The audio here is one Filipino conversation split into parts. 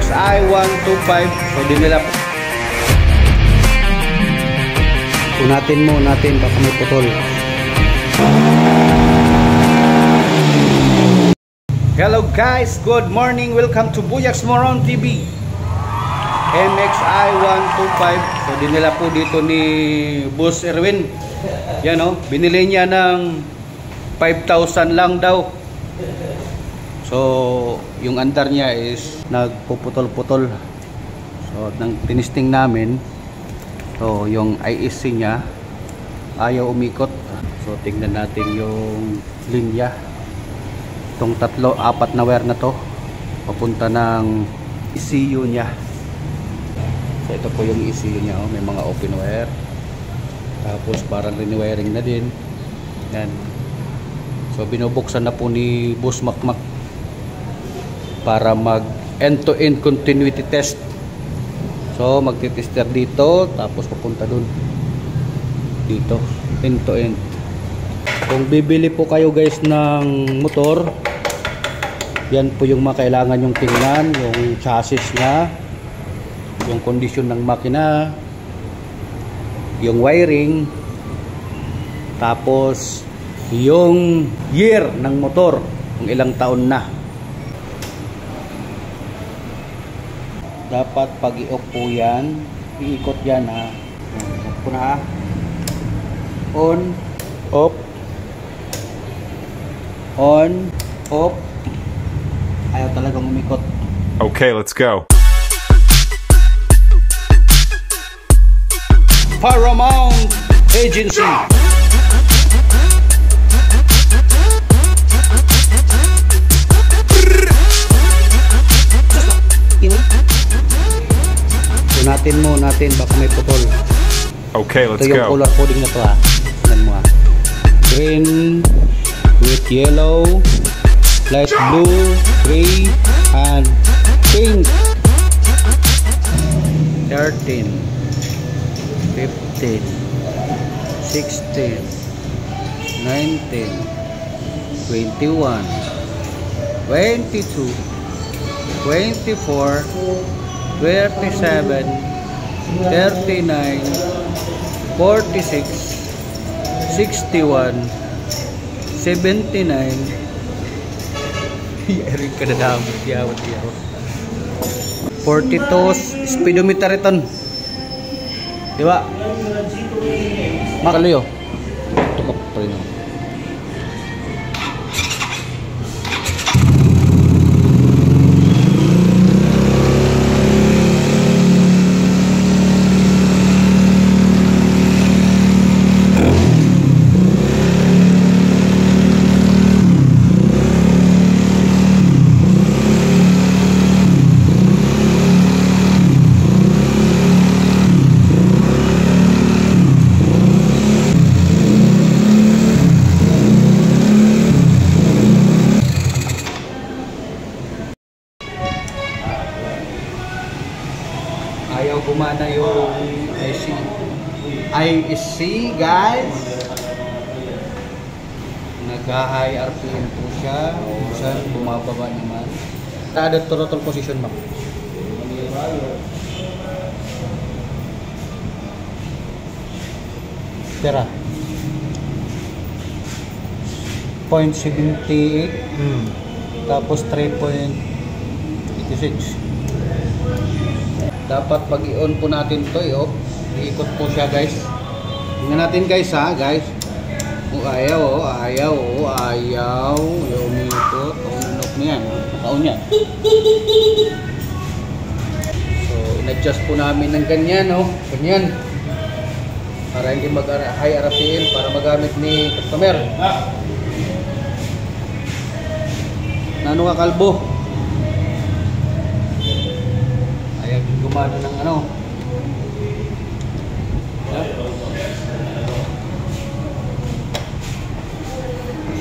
MXI 125. So dinala po. Unatin mo natin baka may putol. Hello guys, good morning. Welcome to Buyaks Moron TV. MXI 125. So dinala po dito ni Boss Erwin. Yan o, binili niya ng 5,000 lang daw. So yung andar niya is nagpuputol-putol. So nang tinisting namin, so yung ISC niya ayaw umikot. So tingnan natin yung linya. Itong 3-4 na wire na to papunta ng ECU niya. So ito po yung ECU niya, oh. May mga open wire. Tapos parang riniwiring na din. Yan. So binubuksan na po ni Boss Makmak para mag end-to-end continuity test. So magti-tester dito, tapos papunta dun dito, end-to-end. Kung bibili po kayo guys ng motor, yan po yung mga kailangan yung tingnan, yung chassis nya, yung kondisyon ng makina, yung wiring, tapos yung year ng motor, kung ilang taon na. Dapat pag i-off po yan, iikot yan ha. Off po na ha. On, off, on, off. Ayaw talagang umikot. Okay, let's go. Paramount Agency. Unatin mo natin baka may putol. Okay, let's go. Ito yung go. color coding na to ha. Tignan mo ha. Green with yellow, light blue, gray, and pink. 13, 15, 16, 19, 21, 22, 24, 27, 39, 46, 61, 79. Eric ka na damot, yawat. 42 speedometer ito. Diba? Makalayo. Ito ka pa rin. Ayaw gumana yung ISC guys. Nag-high RPM po siya. Minsan bumababa naman. Kada throttle position mo. Tera 0.78 tapos 3.86. Dapat pag i-on po natin to, off. Iikot po siya guys. Tingnan natin guys ha, guys. Ayaw umikot. On-off niyan. Naka-on yan. So in-adjust po namin ng ganyan, ganyan. Para hindi mag-high RPM, para magamit ni customer. Nano ka kalbo? Gumano ng ano.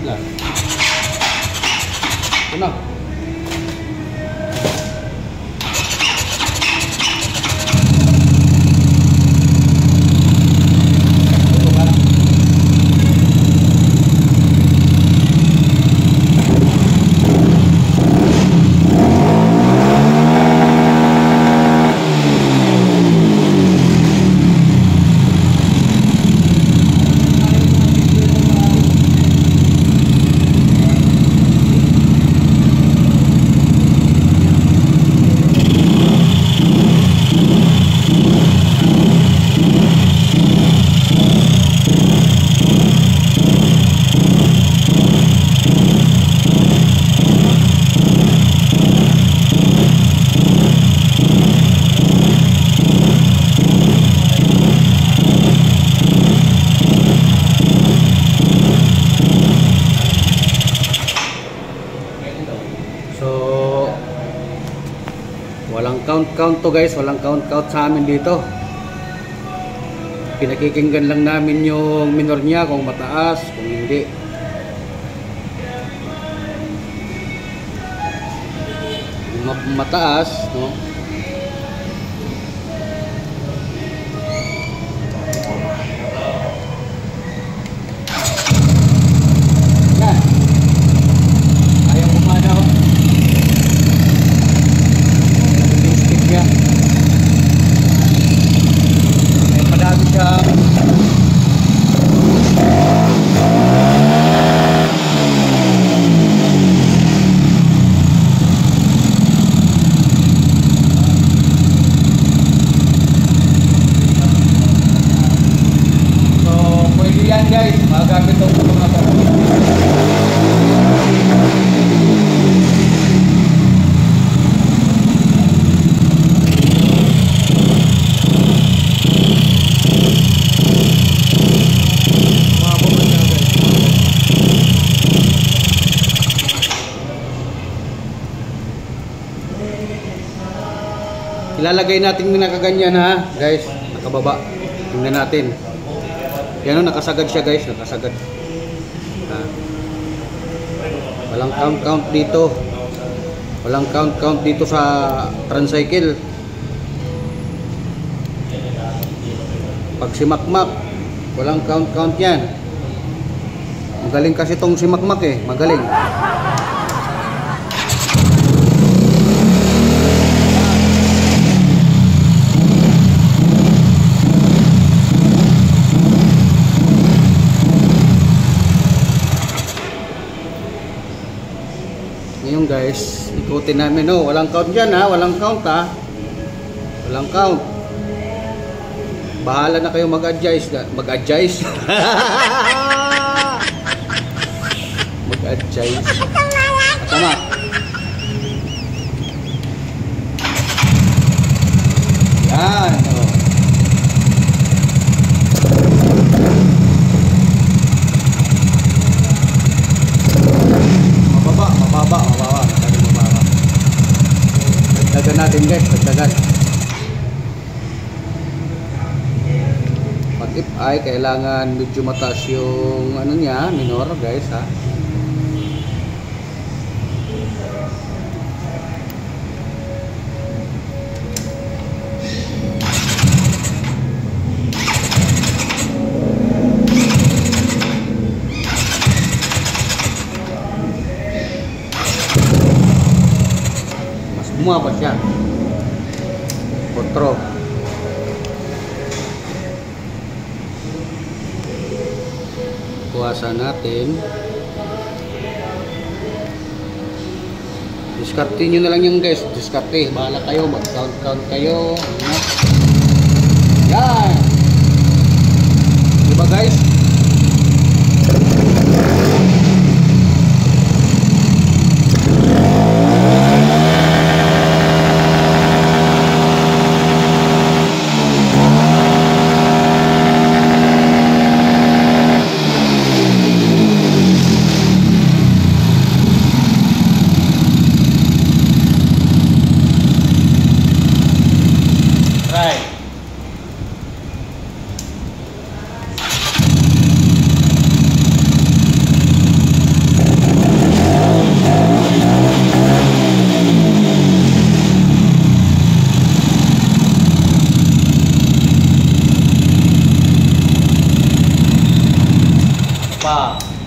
Lang. Ito na. count to guys, walang count sa amin dito. Pinakikinggan lang namin yung minor niya kung mataas, kung hindi. Kung mataas, no? Yan. Ayaw bumanaw. Yung stick niya. May padami siya. Guys, magamit itong mga pagkakas. Ilalagay natin yung nakaganyan ha, guys, nakababa. Tingnan natin. Yan o, nakasagad siya guys, nakasagad. Walang count dito. Walang count dito sa tricycle. Pag si Makmak, walang count yan. Magaling kasi tong si Makmak eh, magaling. Ngayon guys, ikutin namin. Oh, walang count dyan ha, walang count ha. Walang count. Bahala na kayo mag-adjust. Mag-adjust. Mag-adjust. Tama. Yan. Oh. Mababa. Dagdagan natin guys, dagdagan. Pag if ay kailangan medyo mataas yung ano niya, minor guys ha. Bumaba siya. Kontrol. Kuwasan natin. Diskarte nyo na lang yung guys. Diskarte. Bahala kayo. Mag-count kayo. Yan. Diba guys?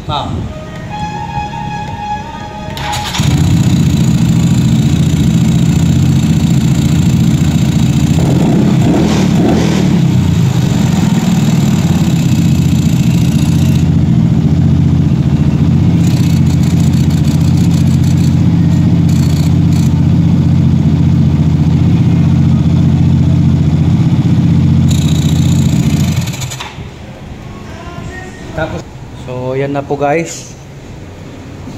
Pa. Tapos, so yan na po guys.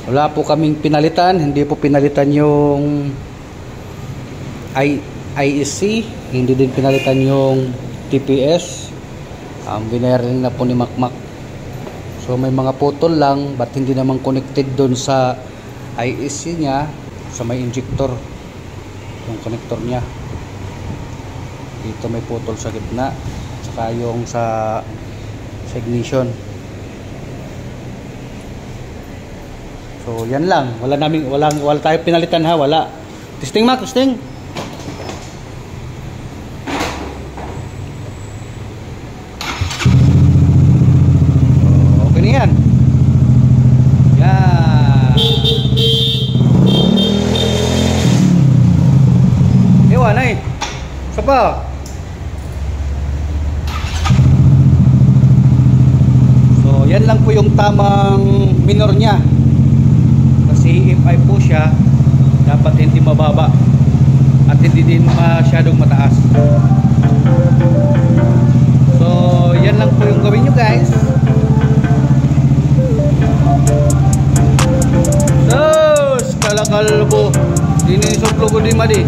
Wala po kaming pinalitan, hindi po pinalitan yung ISC, hindi din pinalitan yung TPS. Binayaran na po ni Makmak. So may mga putol lang, but hindi naman connected doon sa ISC niya, sa may injector, yung connector niya. Dito may putol sa gitna, saka yung sa ignition. So yan lang, wala tayo pinalitan ha, wala. Testing Mac, testing. Okay na yan. Yan. Ewan ay. Isa pa. So yan lang po yung tamang minor niya. Kasi if I po siya, dapat hindi mababa at hindi din masyadong mataas. So yan lang po yung gawin nyo guys. Sos kalakalbo dinisok logo di madi.